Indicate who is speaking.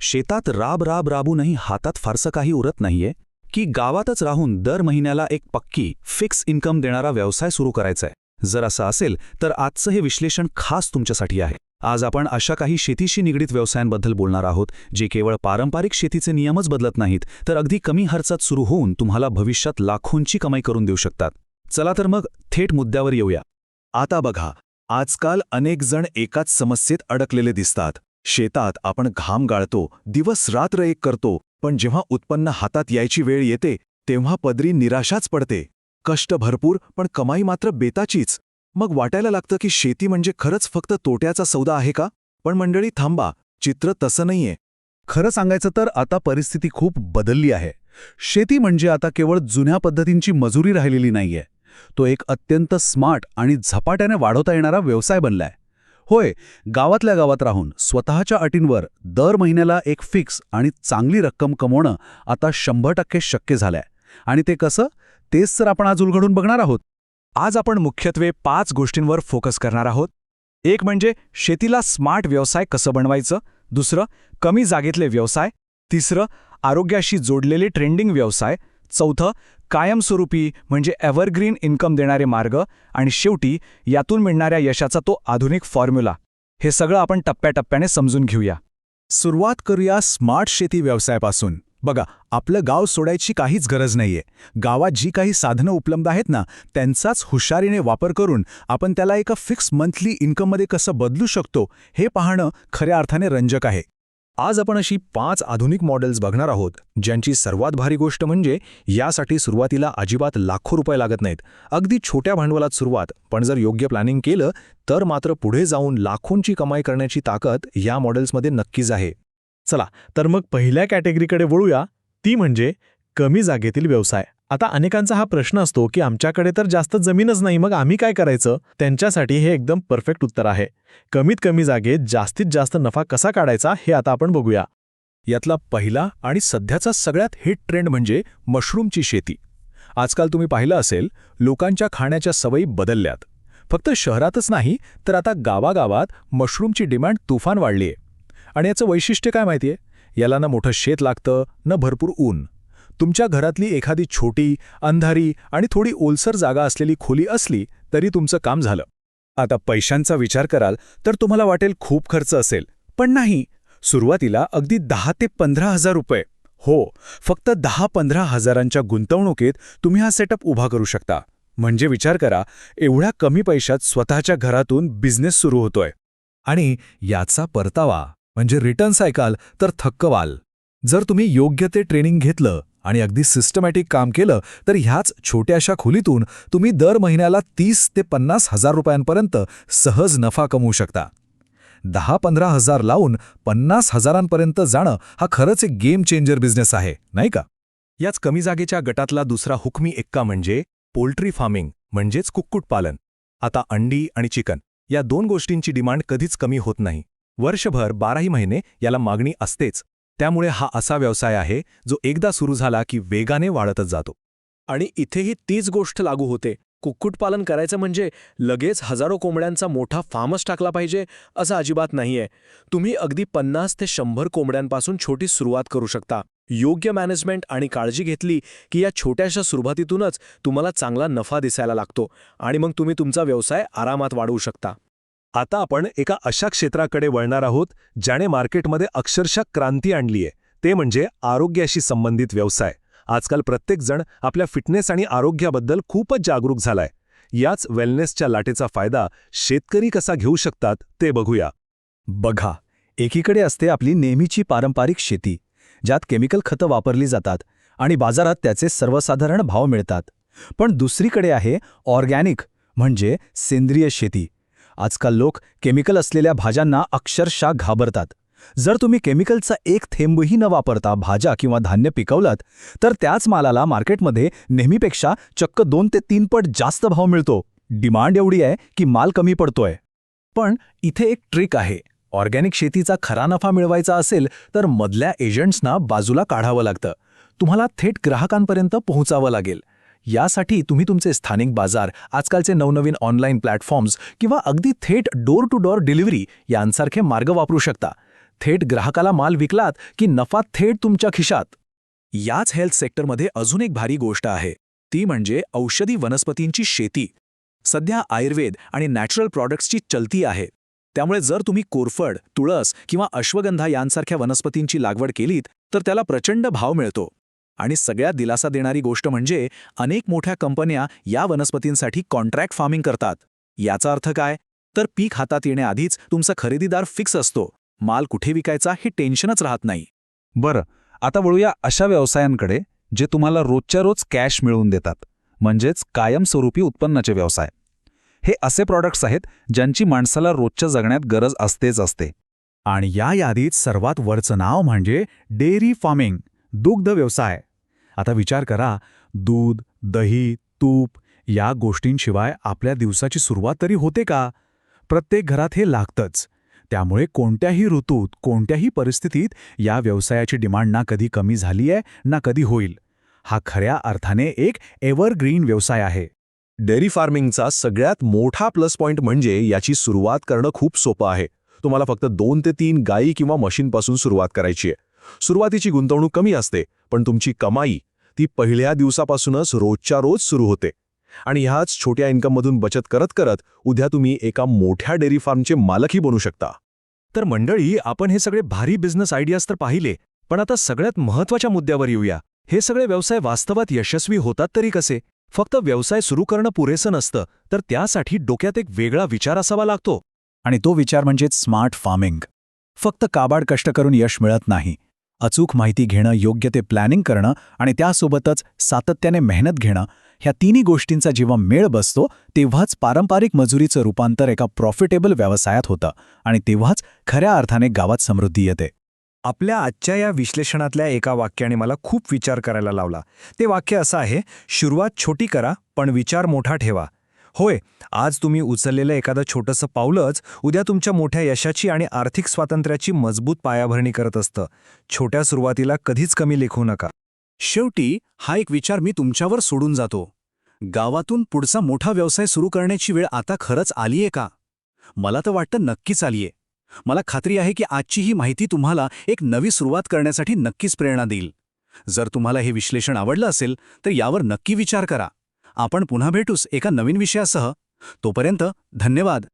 Speaker 1: शेतात राबूनही हातात फारसं काही उरत नाहीये की गावातच राहून दर महिन्याला एक पक्की फिक्स इन्कम देणारा व्यवसाय सुरू करायचा आहे? जर असं असेल तर आजचं हे विश्लेषण खास तुमच्यासाठी आहे. आज आपण अशा काही शेतीशी निगडीत व्यवसायांबद्दल बोलणार आहोत जे केवळ पारंपरिक शेतीचे नियमच बदलत नाहीत तर अगदी कमी खर्चात सुरू होऊन तुम्हाला भविष्यात लाखोंची कमाई करून देऊ शकतात. चला तर मग थेट मुद्द्यावर येऊया.
Speaker 2: आता बघा, आजकाल अनेक जण एकाच समस्येत अडकलेले दिसतात. शेतात आपण घाम गाळतो, दिवस रात्र एक करतो, पण जेव्हा उत्पन्न हातात यायची वेळ येते तेव्हा पदरी निराशाच पडते. कष्ट भरपूर पण कमाई मात्र बेताचीच. मग वाटायला लागतं की शेती म्हणजे खरंच फक्त तोट्याचा सौदा आहे का? पण मंडळी थांबा, चित्र तसं नाहीये.
Speaker 3: खरं सांगायचं तर आता परिस्थिती खूप बदलली आहे. शेती म्हणजे आता केवळ जुन्या पद्धतींची मजुरी राहिलेली नाहीये. तो एक अत्यंत स्मार्ट आणि झपाट्याने वाढवता येणारा व्यवसाय बनलाय. होय, गावातल्या गावात राहून स्वतःच्या अटींवर दर महिन्याला एक फिक्स आणि चांगली रक्कम कमवणं आता 100% शक्य झालंय. आणि ते कसं, तेच तर आपण आज उलगडून बघणार आहोत.
Speaker 2: आज आपण मुख्यत्वे 5 गोष्टींवर फोकस करणार आहोत. एक म्हणजे शेतीला स्मार्ट व्यवसाय कसं बनवायचं, दुसरं कमी जागेतले व्यवसाय, तिसरं आरोग्याशी जोडलेले ट्रेंडिंग व्यवसाय, चौथं कायमस्वरूपी म्हणजे एव्हरग्रीन इन्कम देणारे मार्ग, आणि शेवटी यातून मिळणाऱ्या यशाचा तो आधुनिक फॉर्म्युला. हे सगळं आपण टप्प्याटप्प्याने समजून घेऊया. सुरुवात करूया स्मार्ट शेती व्यवसायापासून. बघा, आपलं गाव सोडायची काहीच गरज नाहीये. गावात जी काही साधनं उपलब्ध आहेत ना, त्यांचाच हुशारीने वापर करून आपण त्याला एका फिक्स मंथली इन्कममध्ये कसं बदलू शकतो हे पाहणं खऱ्या अर्थाने रंजक आहे. आज आपण अशी 5 आधुनिक मॉडेल्स बघणार आहोत, ज्यांची सर्वात भारी गोष्ट म्हणजे यासाठी सुरुवातीला अजिबात लाखो रुपये लागत नाहीत. अगदी छोट्या भांडवलात सुरुवात, पण जर योग्य प्लॅनिंग केलं तर मात्र पुढे जाऊन लाखोंची कमाई करण्याची ताकद या मॉडेल्समध्ये नक्कीच आहे. चला तर मग पहिल्या कॅटेगरीकडे वळूया, ती म्हणजे कमी जागेतील व्यवसाय. आता अनेकांचा हा प्रश्न असतो की आमच्याकडे तर जास्त जमीनच नाही, मग आम्ही काय करायचं? त्यांच्यासाठी हे एकदम परफेक्ट उत्तर आहे. कमीत कमी जागेत जास्तीत जास्त नफा कसा काढायचा हे आता आपण बघूया. यातला पहिला आणि सध्याचा सगळ्यात हिट ट्रेंड म्हणजे मशरूमची शेती. आजकाल तुम्ही पाहिलं असेल, लोकांच्या खाण्याच्या सवयी बदलल्यात. फक्त शहरातच नाही तर आता गावागावात मशरूमची डिमांड तुफान वाढली आहे. आणि याचं वैशिष्ट्य काय माहितीये? याला ना मोठं शेत लागतं, न भरपूर ऊन. तुमच्या घरातली एखादी छोटी, अंधारी आणि थोडी ओलसर जागा असलेली खोली असली तरी तुमचं काम झालं. आता पैशांचा विचार कराल तर तुम्हाला वाटेल खूप खर्च असेल, पण नाही. सुरुवातीला अगदी 10 ते 15 हजार रुपये, हो, फक्त 10-15 हजारांच्या गुंतवणुकीत तुम्ही हा सेटअप उभा करू शकता. म्हणजे विचार करा, एवढ्या कमी पैशात स्वतःच्या घरातून बिझनेस सुरू होतोय. आणि याचा परतावा म्हणजे रिटर्न्स ऐकाल तर थक्क व्हाल. जर तुम्ही योग्य ते ट्रेनिंग घेतलं आणि अगदी सिस्टमॅटिक काम केलं तर ह्याच छोट्याशा खोलीतून तुम्ही दर महिन्याला 30 ते 50 हजार रुपयांपर्यंत सहज नफा कमवू शकता. 10-15 हजार लावून 50 हजारांपर्यंत जाणं हा खरंच एक गेम चेंजर बिझनेस आहे, नाही का? याच कमी जागेच्या गटातला दुसरा हुकमी एक्का म्हणजे पोल्ट्री फार्मिंग म्हणजेच कुक्कुटपालन. आता अंडी आणि चिकन या 2 गोष्टींची डिमांड कधीच कमी होत नाही. वर्षभर 12ही महिने याला मागणी असतेच. त्यामुळे हा असा व्यवसाय आहे जो एकदा सुरू झाला की वेगाने वाढतच जातो.
Speaker 4: आणि इथेही तीच गोष्ट लागू होते. कुक्कुटपालन करायचं म्हणजे लगेच हजारो कोंबड्यांचा मोठा फार्मच टाकला पाहिजे असं अजिबात नाहीये. तुम्ही अगदी 50 ते 100 कोंबड्यांपासून छोटी सुरुवात करू शकता. योग्य मॅनेजमेंट आणि काळजी घेतली की या छोट्याशा सुरुवातीतूनच तुम्हाला चांगला नफा दिसायला लागतो आणि मग तुम्ही तुमचा व्यवसाय आरामात वाढवू शकता.
Speaker 2: आता आपण एका अशा क्षेत्राकडे वळणार आहोत ज्याने मार्केटमध्ये अक्षरशः क्रांती आणलीय. ते म्हणजे आरोग्याशी संबंधित व्यवसाय. आजकाल प्रत्येकजण आपल्या फिटनेस आणि आरोग्याबद्दल खूपच जागरूक झालाय. याच वेलनेसच्या लाटेचा फायदा शेतकरी कसा घेऊ शकतात ते बघूया.
Speaker 3: बघा, एकीकडे असते आपली नेहमीची पारंपरिक शेती, ज्यात केमिकल खतं वापरली जातात आणि बाजारात त्याचे सर्वसाधारण भाव मिळतात. पण दुसरीकडे आहे ऑर्गॅनिक म्हणजे सेंद्रिय शेती. आजकाल लोक केमिकल असलेल्या भाज्यांना अक्षरशः घाबरतात. जर तुम्ही केमिकलचा एक थेंबही न वापरता भाज्या किंवा धान्य पिकवलात तर त्याच मालाला मार्केटमध्ये नेहमीपेक्षा चक्क 2 ते 3 पट जास्त भाव मिळतो. डिमांड एवढी आहे की माल कमी पडतोय. पण इथे एक ट्रिक आहे. ऑर्गॅनिक शेतीचा खरा नफा मिळवायचा असेल तर मधल्या एजंट्सना बाजूला काढावं लागतं. तुम्हाला थेट ग्राहकांपर्यंत पोहोचावं लागेल. यासाठी तुम्ही तुमचे स्थानिक बाजार, आजकालचे नवनवीन ऑनलाईन प्लॅटफॉर्म्स किंवा अगदी थेट डोर टू डोर डिलिव्हरी यांसारखे मार्ग वापरू शकता. थेट ग्राहकाला माल विकलात की नफा थेट तुमच्या खिशात.
Speaker 2: याच हेल्थ सेक्टरमध्ये अजून एक भारी गोष्ट आहे, ती म्हणजे औषधी वनस्पतींची शेती. सध्या आयुर्वेद आणि नॅचरल प्रॉडक्ट्सची चलती आहे. त्यामुळे जर तुम्ही कोरफड, तुळस किंवा अश्वगंधा यांसारख्या वनस्पतींची लागवड केलीत तर त्याला प्रचंड भाव मिळतो. आणि सगळ्यात दिलासा देणारी गोष्ट म्हणजे अनेक मोठ्या कंपन्या या वनस्पतींसाठी कॉन्ट्रॅक्ट फार्मिंग करतात. याचा अर्थ काय? तर पीक हातात येण्याआधीच तुमचा खरेदीदार फिक्स असतो. माल कुठे विकायचा हे टेन्शनच राहत नाही.
Speaker 1: बरं, आता वळूया अशा व्यवसायांकडे जे तुम्हाला रोजच्या रोज कॅश मिळवून देतात, म्हणजेच कायमस्वरूपी उत्पन्नाचे व्यवसाय. हे असे प्रॉडक्ट्स आहेत ज्यांची माणसाला रोजच्या जगण्यात गरज असतेच असते.
Speaker 3: आणि या यादीत सर्वात वरचं नाव म्हणजे डेअरी फार्मिंग, दुग्ध व्यवसाय. आता विचार करा, दूध, दही, तूप या गोष्टींशिवाय आपल्या दिवसाची सुरुवात तरी होते का? प्रत्येक घरात हे लागतंच. त्यामुळे कोणत्याही ऋतूत, कोणत्याही परिस्थितीत या व्यवसायाची डिमांड ना कधी कमी झाली आहे ना कधी होईल. हा खऱ्या अर्थाने एक एव्हरग्रीन व्यवसाय आहे.
Speaker 5: डेअरी फार्मिंगचा सगळ्यात मोठा प्लस पॉइंट म्हणजे याची सुरुवात करणं खूप सोपं आहे. तुम्हाला फक्त 2 ते 3 गायी किंवा मशीनपासून सुरुवात करायची आहे. सुरुवातीची गुंतवणूक कमी असते, पण तुमची कमाई ती पहिल्या दिवसापासूनच रोजच्या रोज सुरू होते. आणि ह्याच छोट्या इन्कममधून बचत करत करत उद्या तुम्ही एका मोठ्या डेअरी फार्मचे मालकही बनू शकता.
Speaker 4: तर मंडळी, आपण हे सगळे भारी बिझनेस आयडियाज तर पाहिले, पण आता सगळ्यात महत्त्वाच्या मुद्द्यावर येऊया. हे सगळे व्यवसाय वास्तवात यशस्वी होतात तरी कसे? फक्त व्यवसाय सुरू करणं पुरेसं नसतं, तर त्यासाठी डोक्यात एक वेगळा विचार असावा लागतो.
Speaker 3: आणि तो विचार म्हणजे स्मार्ट फार्मिंग. फक्त काबाड कष्ट करून यश मिळत नाही. अचूक माहिती घेणं, योग्य ते प्लॅनिंग करणं आणि त्यासोबतच सातत्याने मेहनत घेणं, ह्या तिन्ही गोष्टींचा जेव्हा मेळ बसतो तेव्हाच पारंपरिक मजुरीचं रूपांतर एका प्रॉफिटेबल व्यवसायात होतं आणि तेव्हाच खऱ्या अर्थाने गावात समृद्धी येते.
Speaker 6: आपल्या आजच्या या विश्लेषणातल्या एका वाक्याने मला खूप विचार करायला लावला. ते वाक्य असं आहे, सुरुवात छोटी करा पण विचार मोठा ठेवा. होय, आज तुम्ही उचललेलं एखादं छोटंसं पाऊलच उद्या तुमच्या मोठ्या यशाची आणि आर्थिक स्वातंत्र्याची मजबूत पायाभरणी करत असतं. छोट्या सुरुवातीला कधीच कमी लेखू नका.
Speaker 2: शेवटी हा एक विचार मी तुमच्यावर सोडून जातो. गावातून पुढचा मोठा व्यवसाय सुरू करण्याची वेळ आता खरंच आलीये का? मला तर वाटतं नक्कीच आलीये. मला खात्री आहे की आजची ही माहिती तुम्हाला एक नवी सुरुवात करण्यासाठी नक्कीच प्रेरणा देईल. जर तुम्हाला हे विश्लेषण आवडलं असेल तर यावर नक्की विचार करा. आपण पुन्हा भेटूच एका नवीन विषयासह. तोपर्यंत धन्यवाद.